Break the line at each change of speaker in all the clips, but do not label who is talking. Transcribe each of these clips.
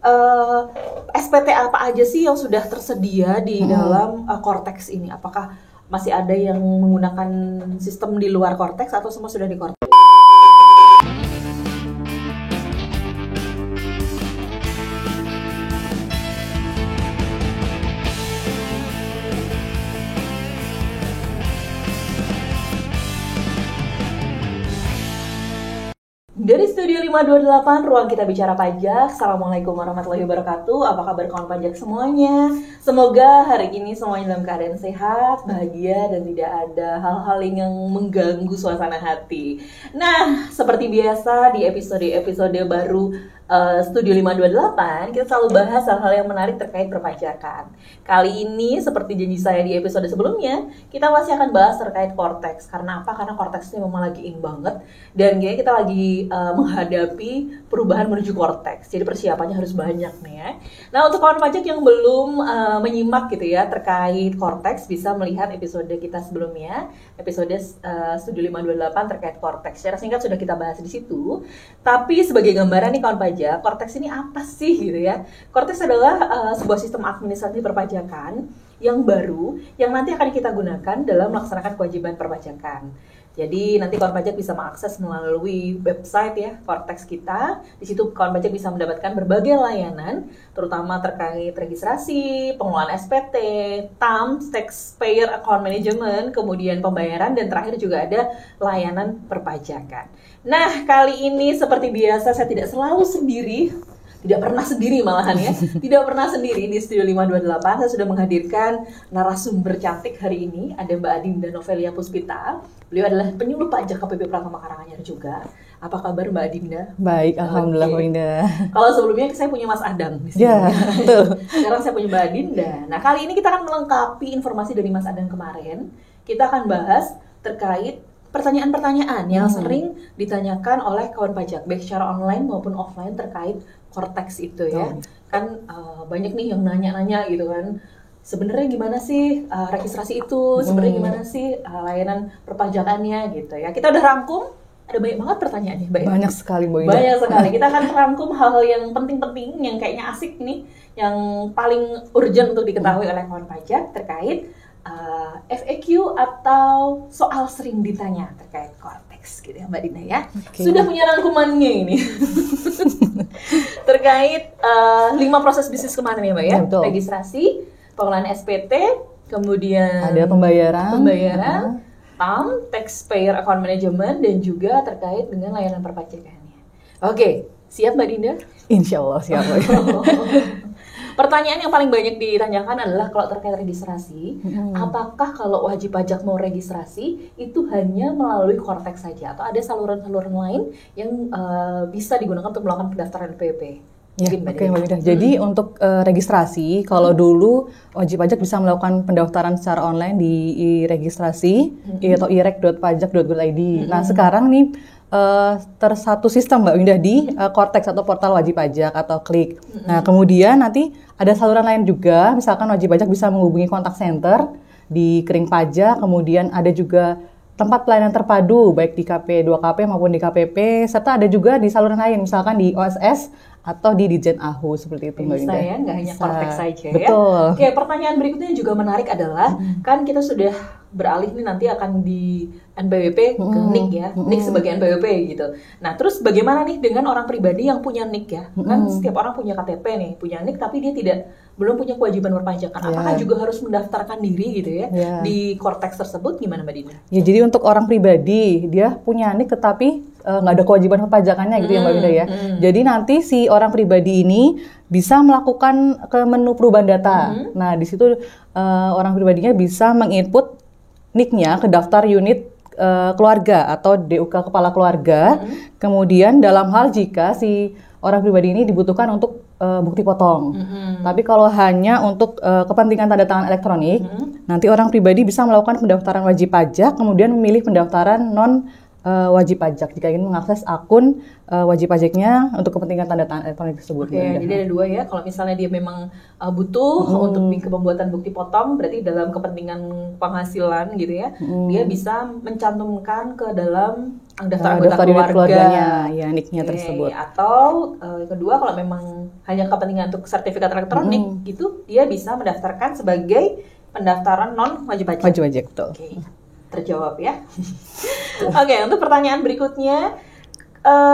eh, SPT apa aja sih yang sudah tersedia di dalam Cortex ini? Apakah masih ada yang menggunakan sistem di luar Cortex atau semua sudah di Cortex? Dari Studio 528, Ruang Kita Bicara Pajak. Assalamualaikum warahmatullahi wabarakatuh. Apa kabar kawan pajak semuanya? Semoga hari ini semuanya dalam keadaan sehat, bahagia, dan tidak ada hal-hal yang mengganggu suasana hati. Nah, seperti biasa di episode-episode baru Studio 528, kita selalu bahas hal-hal yang menarik terkait perpajakan. Kali ini, seperti janji saya di episode sebelumnya, kita masih akan bahas terkait Cortex. Karena apa? Karena Cortex ini memang lagi in banget. Dan kayaknya kita lagi menghadapi perubahan menuju Cortex. Jadi persiapannya harus banyak nih ya. Nah, untuk kawan pajak yang belum menyimak gitu ya terkait Cortex, bisa melihat episode kita sebelumnya, episode Studio 528 terkait Cortex. Secara singkat sudah kita bahas di situ. Tapi sebagai gambaran nih kawan pajak, Cortex ini apa sih gitu ya? Cortex adalah sebuah sistem administrasi perpajakan yang baru yang nanti akan kita gunakan dalam melaksanakan kewajiban perpajakan. Jadi nanti kawan pajak bisa mengakses melalui website ya Cortex kita. Di situ kawan pajak bisa mendapatkan berbagai layanan, terutama terkait registrasi, pengelolaan SPT, TAMS, Taxpayer Account Management, kemudian pembayaran, dan terakhir juga ada layanan perpajakan. Nah, kali ini seperti biasa saya tidak selalu sendiri. Tidak pernah sendiri malahan ya. Tidak pernah sendiri di Studio 528. Saya sudah menghadirkan narasumber cantik hari ini. Ada Mbak Adinda Novelia Puspita. Beliau adalah penyuluh pajak KPP Pratama Karanganyar juga. Apa kabar Mbak Adinda?
Baik, alhamdulillah Mbak Adinda.
Kalau sebelumnya saya punya Mas Adang di sini.
Ya, betul.
Sekarang saya punya Mbak Adinda. Nah, kali ini kita akan melengkapi informasi dari Mas Adang kemarin. Kita akan bahas terkait pertanyaan-pertanyaan yang sering ditanyakan oleh kawan pajak, baik secara online maupun offline terkait Cortex itu ya. Kan banyak nih yang nanya-nanya gitu kan. Sebenarnya gimana sih registrasi itu? Sebenarnya gimana sih layanan perpajakannya gitu ya. Kita udah rangkum, ada banyak banget pertanyaannya, Mbak.
Banyak sekali, Mbak Ida.
Banyak sekali. Kita akan rangkum hal-hal yang penting-penting, yang kayaknya asik nih, yang paling urgent untuk diketahui oleh kawan pajak terkait FAQ atau soal sering ditanya terkait Cortex gitu ya Mbak Dina ya. Okay. Sudah punya rangkumannya ini. Terkait 5 proses bisnis kemarin ya Mbak ya. Betul. Registrasi, pengelolaan SPT, kemudian
ada pembayaran,
TAM, Taxpayer Account Management, dan juga terkait dengan layanan perpajakannya. Oke, siap Mbak Dinda?
Insya Allah siap.
Pertanyaan yang paling banyak ditanyakan adalah kalau terkait registrasi, apakah kalau wajib pajak mau registrasi itu hanya melalui Cortex saja atau ada saluran-saluran lain yang bisa digunakan untuk melakukan pendaftaran PPP?
Ya, oke Mbak Ida. Jadi untuk registrasi, kalau dulu wajib pajak bisa melakukan pendaftaran secara online di registrasi atau irek.pajak.go.id. Nah sekarang nih tersatu sistem Mbak Winda di Cortex atau portal wajib pajak atau klik. Nah kemudian nanti ada saluran lain juga, misalkan wajib pajak bisa menghubungi kontak center di Kering Pajak, kemudian ada juga tempat pelayanan terpadu baik di KP2KP maupun di KPP, serta ada juga di saluran lain misalkan di OSS atau di Ditjen AHU seperti itu Mbak Winda.
Bisa ya, nggak hanya Cortex saja ya.
Betul.
Oke, pertanyaan berikutnya yang juga menarik adalah kan kita sudah beralih nih nanti akan di NPWP ke NIK ya, NIK sebagai NPWP gitu. Nah, terus bagaimana nih dengan orang pribadi yang punya NIK ya? Kan setiap orang punya KTP nih, punya NIK tapi dia belum punya kewajiban perpajakan. Apakah juga harus mendaftarkan diri gitu ya di Cortex tersebut? Gimana Mbak Dina?
Ya, jadi untuk orang pribadi dia punya NIK tetapi nggak ada kewajiban perpajakannya gitu ya Mbak Winda ya. Jadi nanti si orang pribadi ini bisa melakukan ke menu perubahan data. Nah, di situ orang pribadinya bisa menginput NIK-nya ke daftar unit keluarga atau DUK kepala keluarga. Kemudian dalam hal jika si orang pribadi ini dibutuhkan untuk bukti potong. Tapi kalau hanya untuk kepentingan tanda tangan elektronik, nanti orang pribadi bisa melakukan pendaftaran wajib pajak, kemudian memilih pendaftaran non wajib pajak jika ingin mengakses akun wajib pajaknya untuk kepentingan tanda tangan elektronik tersebut.
Oke, jadi ada dua ya. Kalau misalnya dia memang butuh untuk pembuatan bukti potong, berarti dalam kepentingan penghasilan gitu ya, dia bisa mencantumkan ke dalam daftar anggota
keluarganya, ya NIK-nya tersebut.
Atau kedua, kalau memang hanya kepentingan untuk sertifikat elektronik, gitu, dia bisa mendaftarkan sebagai pendaftaran non wajib pajak.
Wajib pajak, betul.
Oke, terjawab ya. Oke, untuk pertanyaan berikutnya,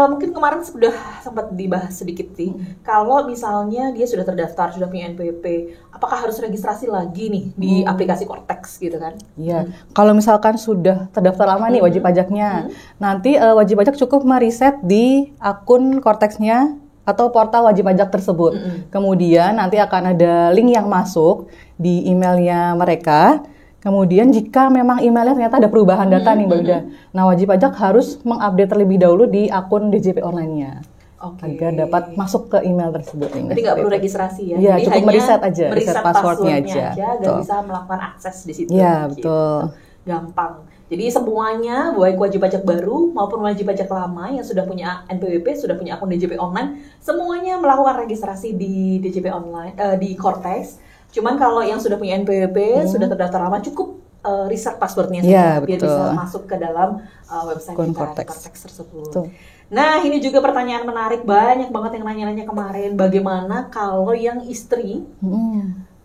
mungkin kemarin sudah sempat dibahas sedikit sih. Kalau misalnya dia sudah terdaftar, sudah punya NPWP, apakah harus registrasi lagi nih di aplikasi Cortex gitu kan?
Iya. Kalau misalkan sudah terdaftar lama nih wajib pajaknya, nanti wajib pajak cukup meriset di akun Cortex-nya atau portal wajib pajak tersebut. Kemudian nanti akan ada link yang masuk di emailnya mereka. Kemudian jika memang emailnya ternyata ada perubahan data nih Mbak Wida, nah wajib pajak harus mengupdate terlebih dahulu di akun DJP online-nya. Agar dapat masuk ke email tersebut.
Jadi nggak perlu registrasi ya?
Iya,
jadi
cukup meriset aja,
meriset
passwordnya aja.
Agar bisa melakukan akses di situ.
Iya, betul.
Gampang. Jadi semuanya, baik wajib pajak baru maupun wajib pajak lama yang sudah punya NPWP, sudah punya akun DJP online, semuanya melakukan registrasi di DJP online, di Cortex. Cuman kalau yang sudah punya NPWP, sudah terdaftar lama, cukup reset passwordnya saja, biar bisa masuk ke dalam website kita, Cortex tersebut. Betul. Nah, ini juga pertanyaan menarik, banyak banget yang nanya-nanya kemarin, bagaimana kalau yang istri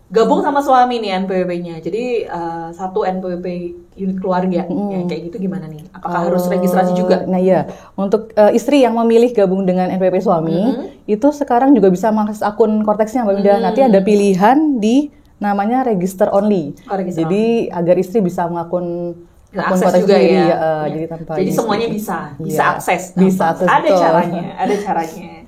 gabung sama suami nih NPWP-nya, jadi satu NPWP unit keluarga, ya, kayak gitu gimana nih? Apakah harus registrasi juga?
Nah iya, untuk istri yang memilih gabung dengan NPWP suami, itu sekarang juga bisa mengakses akun Cortex-nya Mbak Winda. Nanti ada pilihan di namanya register only. Jadi agar istri bisa akun
Cortex juga
sendiri,
ya.
Jadi tanpa
jadi semuanya bisa akses.
Bisa akses.
Ada caranya.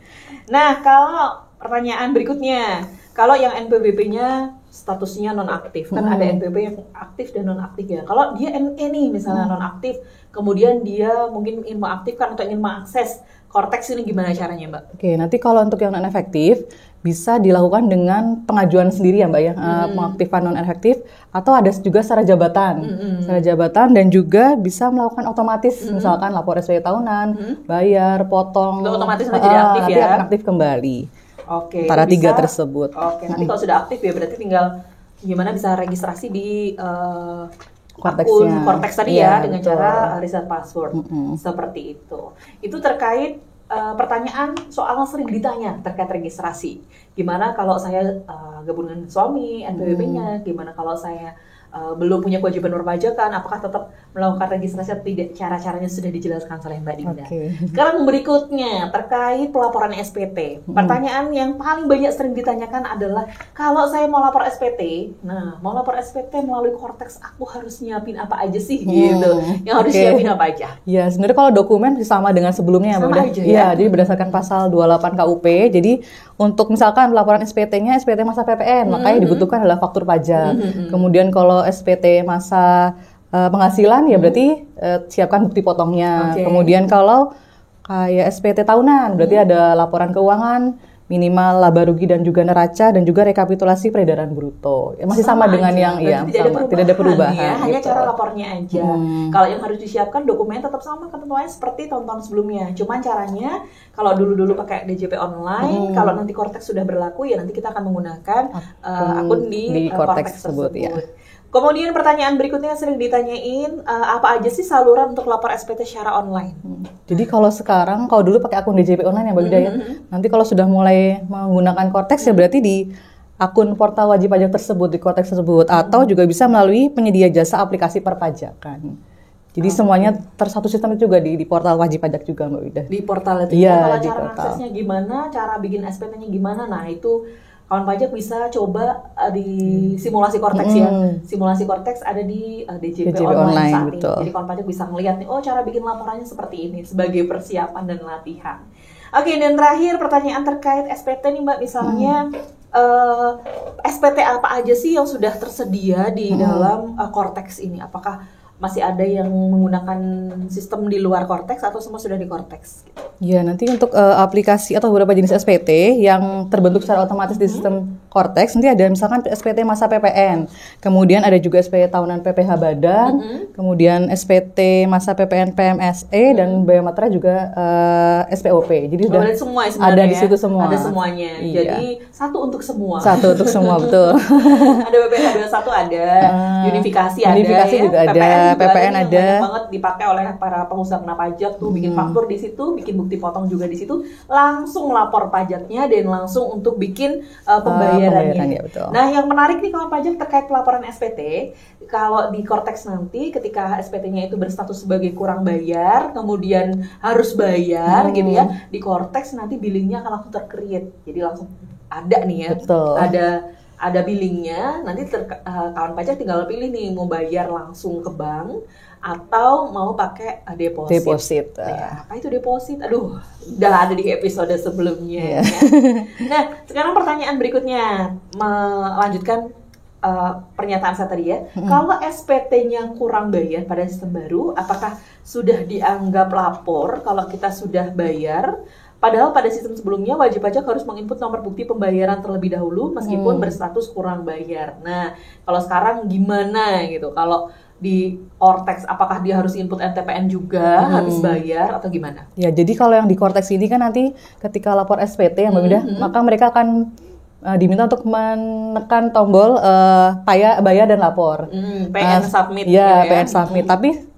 Nah, kalau pertanyaan berikutnya, kalau yang NPWP-nya statusnya nonaktif, kan ada NPWP yang aktif dan nonaktif ya. Kalau dia NE nih misalnya nonaktif, kemudian dia mungkin ingin mengaktifkan atau ingin mengakses Cortex, ini gimana caranya Mbak?
Oke, nanti kalau untuk yang non-efektif bisa dilakukan dengan pengajuan sendiri ya Mbak ya, pengaktifan non-efektif, atau ada juga secara jabatan, dan juga bisa melakukan otomatis, misalkan lapor SPT tahunan, bayar, potong,
itu otomatis jadi aktif ya?
Nanti akan aktif kembali.
Oke,
antara tiga tersebut.
Oke, nanti kalau sudah aktif ya berarti tinggal gimana bisa registrasi di akun Cortex tadi ya, dengan cara reset password seperti itu. Itu terkait pertanyaan soal yang sering ditanya terkait registrasi. Gimana kalau saya gabung dengan suami, NPWP-nya, gimana kalau saya belum punya kewajiban perpajakan, apakah tetap melakukan registrasi atau tidak? Cara-caranya sudah dijelaskan oleh Mbak Dinda. Sekarang berikutnya terkait pelaporan SPT. Pertanyaan yang paling banyak sering ditanyakan adalah, kalau saya mau lapor SPT, mau lapor SPT melalui Cortex, aku harus nyiapin apa aja sih gitu? Yang harus nyiapin apa aja?
Ya, sebenarnya kalau dokumen sama dengan sebelumnya
sama aja ya.
Jadi berdasarkan pasal 28 KUP. Jadi untuk misalkan pelaporan SPT-nya SPT masa PPN, makanya dibutuhkan adalah faktur pajak. Kemudian kalau SPT masa penghasilan ya berarti siapkan bukti potongnya. Kemudian kalau kayak SPT tahunan berarti ada laporan keuangan, minimal laba rugi dan juga neraca, dan juga rekapitulasi peredaran bruto. Ya, masih sama dengan yang tidak ada perubahan.
Ya, hanya cara lapornya aja. Kalau yang harus disiapkan dokumen tetap sama ketentuannya seperti tahun-tahun sebelumnya. Cuman caranya kalau dulu pakai DJP online, kalau nanti Cortex sudah berlaku ya nanti kita akan menggunakan akun di Cortex tersebut. Ya. Kemudian pertanyaan berikutnya yang sering ditanyain, apa aja sih saluran untuk lapor SPT secara online?
Jadi kalau sekarang, kalau dulu pakai akun DJP online ya Mbak Wida ya, nanti kalau sudah mulai menggunakan Cortex ya berarti di akun portal wajib pajak tersebut, di Cortex tersebut, atau juga bisa melalui penyedia jasa aplikasi perpajakan. Jadi semuanya tersatu sistem juga di portal wajib pajak juga Mbak Wida.
Di portal itu ya, kalau cara aksesnya gimana, cara bikin SPT-nya gimana, nah itu kawan pajak bisa coba di simulasi Cortex ya. Simulasi Cortex ada di DJP online saat ini. Jadi kawan pajak bisa ngeliat nih, oh cara bikin laporannya seperti ini sebagai persiapan dan latihan. Oke, dan terakhir pertanyaan terkait SPT nih Mbak, misalnya SPT apa aja sih yang sudah tersedia di dalam Cortex ini? Apakah masih ada yang menggunakan sistem di luar Cortex atau semua sudah di Cortex?
Ya, nanti untuk aplikasi atau beberapa jenis SPT yang terbentuk secara otomatis di sistem Cortex, nanti ada misalkan SPT masa PPN, kemudian ada juga SPT tahunan PPH Badan, kemudian SPT masa PPN PMSE, dan Bea Materai juga SPOP. Jadi sudah
ada semua ya sebenarnya.
Ada di situ semua.
Ada semuanya.
Iya.
Jadi satu untuk semua.
Satu untuk semua, betul.
Ada BPH 21 ada, unifikasi ada,
unifikasi
ya.
juga ada, PPN ada.
Banyak banget dipakai oleh para pengusaha kena pajak tuh, bikin faktur di situ, bikin bukti potong juga di situ, langsung lapor pajaknya dan langsung untuk bikin pembayarannya.
Ya, betul.
Nah, yang menarik nih kawan pajak terkait pelaporan SPT, kalau di Cortex nanti ketika SPT-nya itu berstatus sebagai kurang bayar, kemudian harus bayar gitu ya, di Cortex nanti billingnya akan langsung tercreate. Jadi langsung ada nih ya.
Betul.
Ada billingnya, nanti kawan pajak tinggal pilih nih mau bayar langsung ke bank atau mau pakai deposit. Ya, apa itu deposit? Aduh, udah ada di episode sebelumnya. Ya. Nah, sekarang pertanyaan berikutnya, melanjutkan pernyataan saya tadi ya. Kalau SPT-nya kurang bayar pada sistem baru, apakah sudah dianggap lapor kalau kita sudah bayar? Padahal pada sistem sebelumnya wajib pajak harus menginput nomor bukti pembayaran terlebih dahulu meskipun berstatus kurang bayar. Nah, kalau sekarang gimana gitu? Kalau di Cortex apakah dia harus input NTPN juga habis bayar atau gimana?
Ya, jadi kalau yang di Cortex ini kan nanti ketika lapor SPT yang berbeda, maka mereka akan diminta untuk menekan tombol bayar dan lapor.
PN submit.
Ya, PN submit. Tapi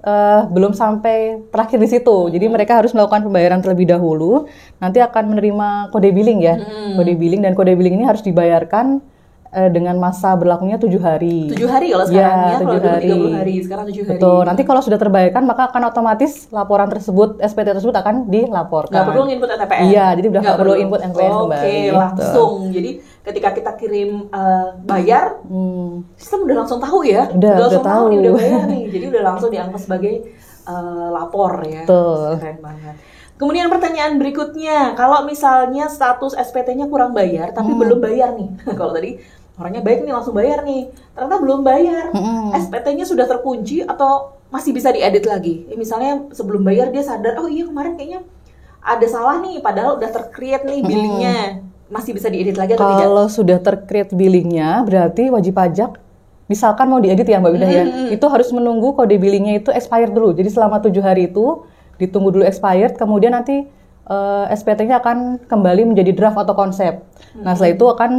belum sampai terakhir di situ. Jadi mereka harus melakukan pembayaran terlebih dahulu. Nanti akan menerima kode billing ya. Kode billing, dan kode billing ini harus dibayarkan dengan masa berlakunya 7 hari.
7 hari kalau sekarang ya,
kalau
dulu 30 hari, sekarang 7 hari.
Betul, nanti kalau sudah terbayarkan maka akan otomatis laporan tersebut, SPT tersebut akan dilaporkan.
Nggak perlu input NTPN?
Iya, jadi udah nggak perlu input NTPN kembali.
Oke, langsung. Jadi ketika kita kirim bayar, sistem udah langsung tahu ya?
Udah
langsung
tahu.
Nih, udah bayar nih, jadi udah langsung dianggap sebagai lapor ya.
Betul.
Keren banget. Kemudian pertanyaan berikutnya, kalau misalnya status SPT-nya kurang bayar, tapi belum bayar nih. Kalau tadi orangnya baik nih langsung bayar nih, ternyata belum bayar, SPT-nya sudah terkunci atau masih bisa diedit lagi. Misalnya sebelum bayar dia sadar, oh iya kemarin kayaknya ada salah nih, padahal udah tercreate nih billingnya, masih bisa diedit lagi atau tidak?
Kalau sudah tercreate billingnya, berarti wajib pajak, misalkan mau diedit ya Mbak Winda ya, itu harus menunggu kode billingnya itu expired dulu. Jadi selama 7 hari itu ditunggu dulu expired, kemudian nanti SPT-nya akan kembali menjadi draft atau konsep. Nah setelah itu akan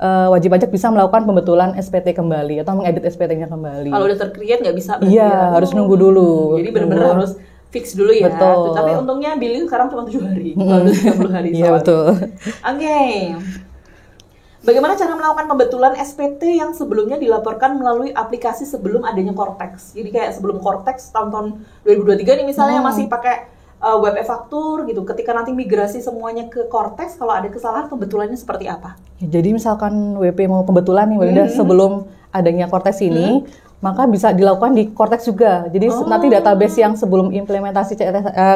wajib pajak bisa melakukan pembetulan SPT kembali atau mengedit SPT-nya kembali.
Kalau udah tercreate nggak bisa?
Iya, harus nunggu dulu.
Jadi benar-benar harus fix dulu ya.
Betul.
Tapi untungnya billing sekarang cuma 7 hari, baru 30 hari.
Iya betul.
Oke. Bagaimana cara melakukan pembetulan SPT yang sebelumnya dilaporkan melalui aplikasi sebelum adanya Cortex? Jadi kayak sebelum Cortex tahun 2023 nih misalnya masih pakai web e-faktur gitu. Ketika nanti migrasi semuanya ke Cortex, kalau ada kesalahan pembetulannya seperti apa?
Ya, jadi misalkan WP mau pembetulan nih, udah sebelum adanya Cortex ini, maka bisa dilakukan di Cortex juga. Jadi nanti database yang sebelum implementasi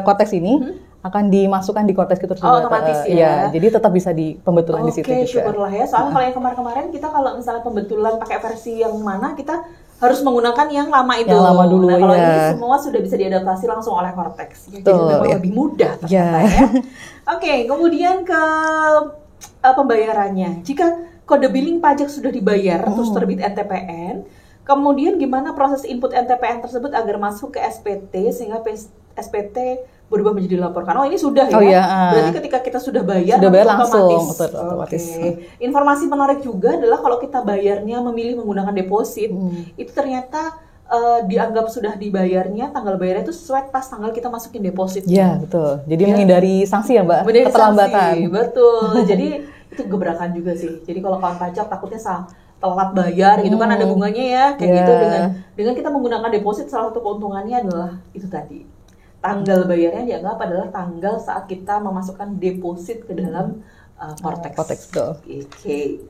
Cortex ini akan dimasukkan di Cortex itu juga.
Otomatis ya.
Jadi tetap bisa di pembetulan di situ juga.
Oke, syukurlah ya. Soalnya kalau yang kemarin-kemarin kita kalau misalnya pembetulan pakai versi yang mana, kita harus menggunakan yang lama itu.
Yang lama dulu,
nah, kalau
ya.
ini semua sudah bisa diadaptasi langsung oleh Cortex. Ya, jadi
Betul,
memang
ya.
lebih mudah ternyata ya. Oke, kemudian ke pembayarannya. Jika kode billing pajak sudah dibayar, terus terbit NTPN, kemudian gimana proses input NTPN tersebut agar masuk ke SPT sehingga SPT berubah menjadi dilaporkan? Oh ini sudah ya?
Oh, iya.
Berarti ketika kita sudah bayar
langsung
Oke.
otomatis.
Informasi menarik juga adalah kalau kita bayarnya memilih menggunakan deposit, itu ternyata dianggap sudah dibayarnya, tanggal bayarnya itu sesuai pas tanggal kita masukin deposit.
Iya betul. Jadi menghindari sanksi ya Mbak,
Menghindari
keterlambatan.
sanksi, betul. Jadi itu gebrakan juga sih. Jadi kalau kawan pajak takutnya telat bayar gitu kan ada bunganya ya kayak gitu, dengan kita menggunakan deposit, salah satu keuntungannya adalah itu tadi, tanggal bayarnya dianggap adalah tanggal saat kita memasukkan deposit ke dalam Cortex. Oke.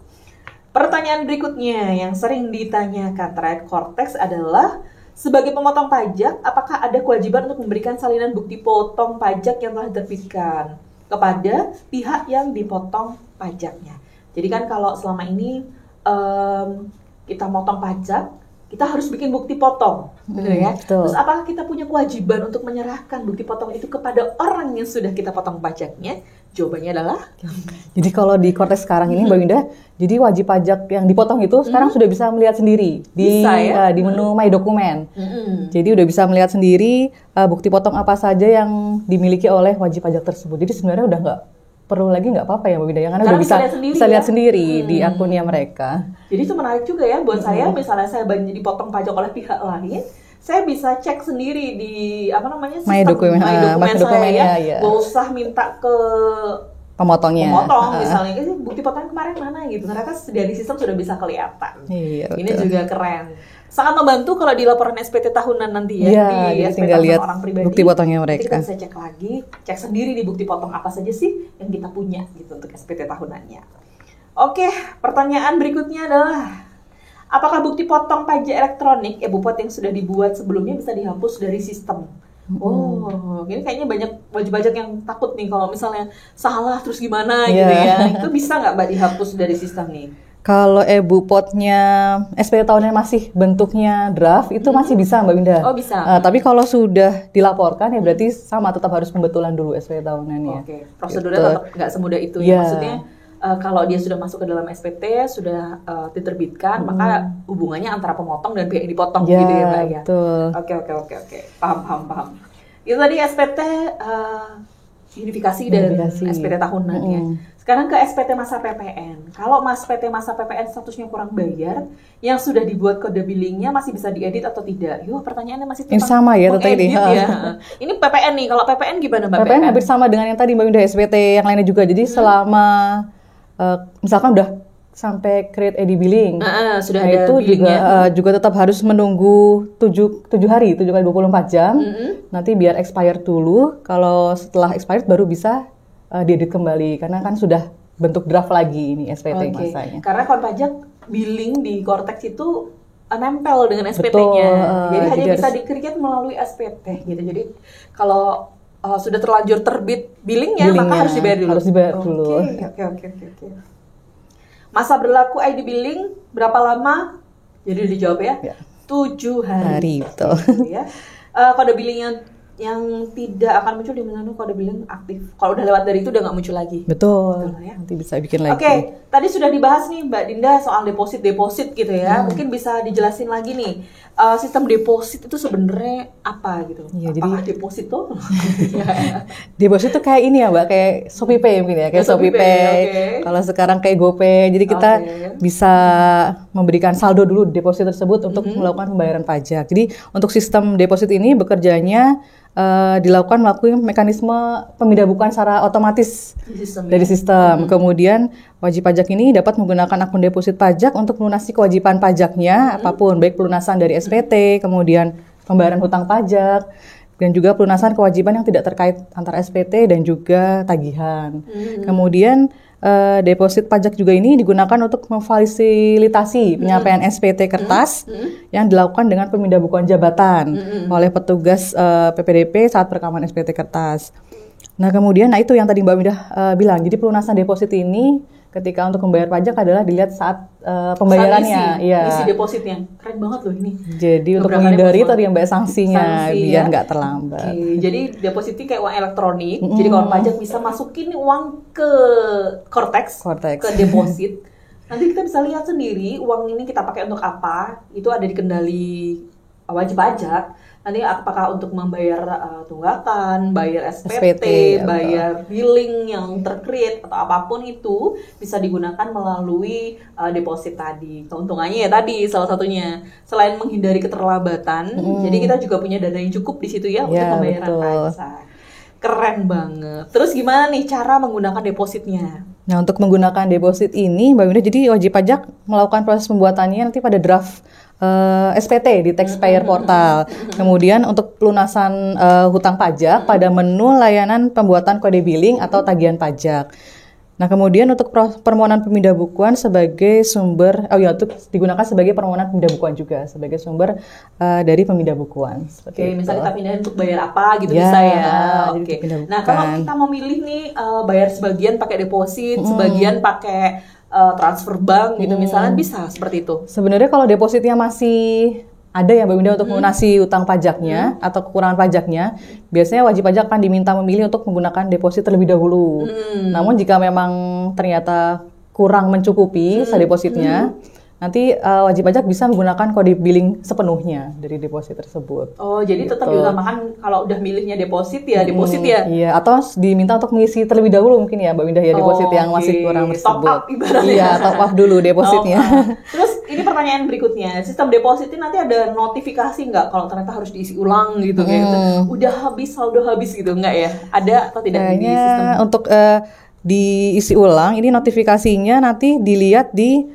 Pertanyaan berikutnya yang sering ditanyakan terkait Cortex adalah, sebagai pemotong pajak, apakah ada kewajiban untuk memberikan salinan bukti potong pajak yang telah diterbitkan kepada pihak yang dipotong pajaknya? Jadi kan kalau selama ini kita motong pajak, kita harus bikin bukti potong, betul ya?
Betul.
Terus apakah kita punya kewajiban untuk menyerahkan bukti potong itu kepada orang yang sudah kita potong pajaknya? Jawabannya adalah
Jadi kalau di Kortex sekarang ini Mbak Winda, jadi wajib pajak yang dipotong itu sekarang sudah bisa melihat sendiri di
Bisa, ya?
di menu My Dokumen. Jadi udah bisa melihat sendiri bukti potong apa saja yang dimiliki oleh wajib pajak tersebut. Jadi sebenarnya udah nggak perlu lagi nggak apa-apa ya Mbak Winda, karena udah bisa lihat sendiri di akunnya mereka.
Jadi itu menarik juga ya buat saya, misalnya saya dipotong pajak oleh pihak lain, saya bisa cek sendiri di apa namanya sistem
My Dokumen
saya ya.
ya.
Gak usah minta ke
Pemotong
misalnya bukti potongan kemarin mana gitu, ternyata dari sistem sudah bisa kelihatan.
Iya,
ini juga keren, sangat membantu kalau di laporan SPT tahunan nanti ya, di
jadi
SPT
tinggal lihat
orang pribadi,
bukti potongnya mereka.
kita bisa cek lagi, cek sendiri di bukti potong apa saja sih yang kita punya gitu untuk SPT tahunannya. Oke, pertanyaan berikutnya adalah apakah bukti potong pajak elektronik e-Bupot yang sudah dibuat sebelumnya bisa dihapus dari sistem? Oh, ini kayaknya banyak wajib pajak yang takut nih kalau misalnya salah terus gimana gitu ya. Itu bisa nggak Mbak dihapus dari sistem nih?
Kalau e-Bupotnya SPT tahunan masih bentuknya draft itu masih bisa Mbak Winda.
Oh bisa.
Tapi kalau sudah dilaporkan ya berarti sama, tetap harus pembetulan dulu SPT tahunannya.
Oke, prosedurnya tetap nggak semudah itu ya. Maksudnya kalau dia sudah masuk ke dalam SPT, sudah diterbitkan, maka hubungannya antara pemotong dan pihak yang dipotong gitu ya Mbak ya.
Betul.
Oke. Paham. Itu tadi SPT unifikasi dan SPT tahunan ya. Sekarang ke SPT masa PPN. Kalau SPT masa PPN statusnya kurang bayar, yang sudah dibuat kode billingnya masih bisa diedit atau tidak? Pertanyaannya masih
ini sama ya tadi
ya. Ini PPN nih. Kalau PPN gimana Mbak?
PPN hampir sama dengan yang tadi Mbak Winda, SPT yang lainnya juga. Jadi selama misalkan udah sampai create ID billing,
sudah ada
itu juga tetap harus menunggu 7 hari 24 jam. Nanti biar expired dulu. Kalau setelah expired baru bisa diedit kembali, karena kan sudah bentuk draft lagi ini SPT masanya.
Karena pajak billing di Kortex itu nempel dengan SPT-nya. Jadi hanya bisa di-create melalui SPT gitu. Jadi kalau sudah terlanjur terbit billingnya, maka harus dibayar dulu. Oke. Masa berlaku ID billing berapa lama? Jadi dijawab ya. 7 hari.
Betul.
Ya. Kode billing yang tidak akan muncul di mana kode billing aktif. Kalau udah lewat dari itu udah nggak muncul lagi.
Betul. Ya? Nanti bisa bikin lagi.
Oke, tadi sudah dibahas nih Mbak Dinda soal deposit gitu ya. Mungkin bisa dijelasin lagi nih, sistem deposit itu sebenarnya apa gitu?
Ya,
apakah deposit tuh?
Deposit tuh kayak ini ya Mbak, kayak ShopeePay mungkin ya, kayak ShopeePay. Kalau sekarang kayak GoPay, jadi kita bisa memberikan saldo dulu deposit tersebut untuk melakukan pembayaran pajak. Jadi untuk sistem deposit ini bekerjanya dilakukan melalui mekanisme pemindahan secara otomatis dari sistem. Kemudian wajib pajak ini dapat menggunakan akun deposit pajak untuk melunasi kewajiban pajaknya apapun, baik pelunasan dari SPT, kemudian pembayaran hutang pajak, dan juga pelunasan kewajiban yang tidak terkait antara SPT dan juga tagihan. Kemudian deposit pajak juga ini digunakan untuk memfasilitasi penyampaian SPT kertas yang dilakukan dengan pemindahbukuan jabatan oleh petugas PPDP saat perekaman SPT kertas. Nah kemudian, itu yang tadi Mbak Winda bilang. Jadi pelunasan deposit ini ketika untuk membayar pajak adalah dilihat saat pembayarannya.
Isi depositnya. Keren banget loh ini.
Jadi untuk menghindari tadi yang Mbak sanksinya biar nggak terlambat.
Jadi depositnya kayak uang elektronik. Jadi kalau pajak bisa masukin uang ke Kortex. ke deposit. Nanti kita bisa lihat sendiri uang ini kita pakai untuk apa. Itu ada di kendali wajib pajak. Nanti apakah untuk membayar tunggakan, bayar SPT, bayar billing yang tercreate atau apapun itu bisa digunakan melalui deposit tadi. Keuntungannya ya tadi salah satunya selain menghindari keterlambatan, jadi kita juga punya dana yang cukup di situ ya untuk pembayaran pajak. Keren banget. Terus gimana nih cara menggunakan depositnya?
Nah untuk menggunakan deposit ini Mbak Winda, jadi wajib pajak melakukan proses pembuatannya nanti pada draft SPT di Taxpayer Portal. Kemudian untuk pelunasan hutang pajak pada menu layanan pembuatan kode billing atau tagihan pajak. Nah kemudian untuk permohonan pemindahan sebagai sumber, untuk digunakan sebagai permohonan pemindahan juga sebagai sumber dari pemindahan.
Misalnya kita pindahin untuk bayar apa gitu bisa ya. Nah kalau kita mau milih nih bayar sebagian pakai deposit, sebagian pakai transfer bank gitu misalnya, bisa seperti itu.
Sebenarnya kalau depositnya masih ada ya Mbak Winda untuk melunasi utang pajaknya atau kekurangan pajaknya, biasanya wajib pajak akan diminta memilih untuk menggunakan deposit terlebih dahulu. Namun jika memang ternyata kurang mencukupi depositnya, nanti wajib pajak bisa menggunakan kode billing sepenuhnya dari deposit tersebut.
Oh, jadi tetap diutamakan kalau udah milihnya deposit ya, deposit ya?
Iya, atau diminta untuk mengisi terlebih dahulu mungkin ya Mbak Winda ya, deposit yang masih kurang tersebut.
Top up ibaratnya.
Iya, top up dulu depositnya.
Terus ini pertanyaan berikutnya, sistem deposit ini nanti ada notifikasi nggak kalau ternyata harus diisi ulang gitu kayak gitu? Udah habis, saldo habis gitu, nggak ya? Ada atau tidak di sistem?
Untuk diisi ulang, ini notifikasinya nanti dilihat di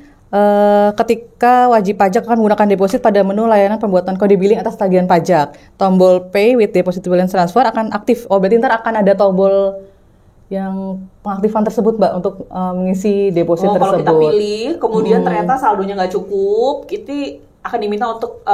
ketika wajib pajak akan menggunakan deposit pada menu layanan pembuatan kode billing atas tagihan pajak. Tombol Pay with Deposit Balance Transfer akan aktif. Oh, berarti ntar akan ada tombol yang pengaktifan tersebut Mbak untuk mengisi deposit tersebut.
Kalau kita pilih, kemudian ternyata saldonya nggak cukup, itu akan diminta untuk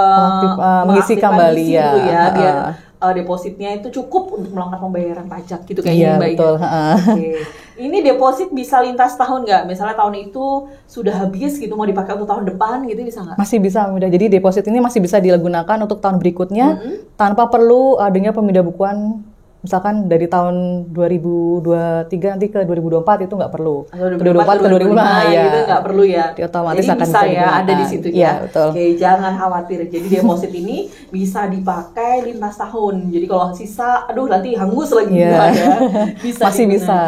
mengisi kembali ya.
Biar depositnya itu cukup untuk melakukan pembayaran pajak gitu kayaknya Mbak.
Betul.
Okay. Ini deposit bisa lintas tahun nggak? Misalnya tahun itu sudah habis gitu, mau dipakai untuk tahun depan gitu bisa nggak?
Masih bisa mudah. Jadi deposit ini masih bisa digunakan untuk tahun berikutnya tanpa perlu adanya pemindah bukuan. Misalkan dari tahun 2023 nanti ke 2024 itu nggak perlu.
2024 ke 2025 ya. Gitu nggak perlu ya.
Otomatis
jadi
akan
bisa ya, ada di situ ya.
Iya, betul.
Oke, jangan khawatir. Jadi deposit ini bisa dipakai lintas tahun. Jadi kalau sisa, aduh nanti hangus lagi ya. Bisa
masih
digunakan.
bisa.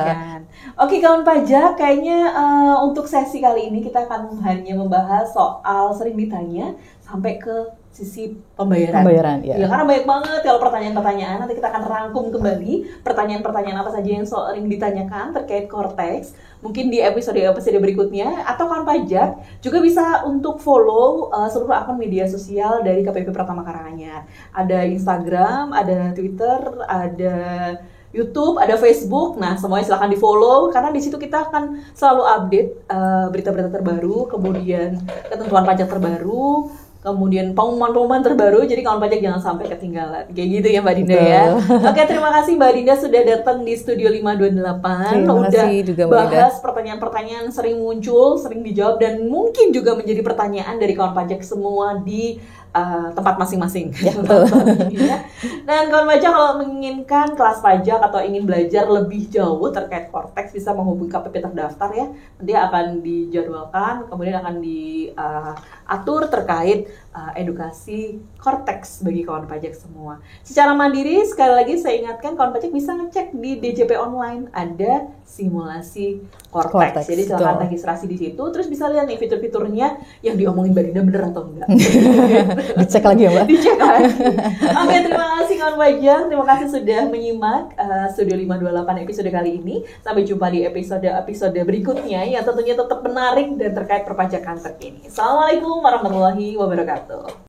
Oke kawan pajak, kayaknya untuk sesi kali ini kita akan hanya membahas soal sering ditanya sampai ke sisi pembayaran ya. Karena banyak banget kalau pertanyaan-pertanyaan, nanti kita akan rangkum kembali pertanyaan-pertanyaan apa saja yang sering ditanyakan terkait Cortex, mungkin di episode berikutnya. Atau kawan pajak juga bisa untuk follow seluruh akun media sosial dari KPP Pratama Karanganyar. Ada Instagram, ada Twitter, ada YouTube, ada Facebook. Nah, semuanya silahkan di-follow karena di situ kita akan selalu update berita-berita terbaru, kemudian ketentuan pajak terbaru, kemudian pengumuman-pengumuman terbaru. Jadi kawan pajak jangan sampai ketinggalan. Kayak gitu ya Mbak Dinda ya. Oke, terima kasih Mbak Dinda sudah datang di Studio 528. Udah
juga,
bahas pertanyaan-pertanyaan sering muncul, sering dijawab, dan mungkin juga menjadi pertanyaan dari kawan pajak semua di tempat masing-masing. Ya, dan kawan pajak kalau menginginkan kelas pajak atau ingin belajar lebih jauh terkait Cortex bisa menghubungi KPP terdaftar ya. Nanti akan dijadwalkan, kemudian akan diatur terkait edukasi Cortex bagi kawan pajak semua. Secara mandiri, sekali lagi saya ingatkan kawan pajak bisa ngecek di DJP online ada simulasi Cortex. Jadi silahkan registrasi di situ, terus bisa lihat nih fitur-fiturnya yang diomongin Mbak Dinda bener atau enggak.
Dicek lagi ya Mbak.
Dicek lagi. Oke, terima kasih kawan pajak. Terima kasih sudah menyimak Studio 528 episode kali ini. Sampai jumpa di episode berikutnya yang tentunya tetap menarik dan terkait perpajakan terkini. Assalamualaikum warahmatullahi wabarakatuh.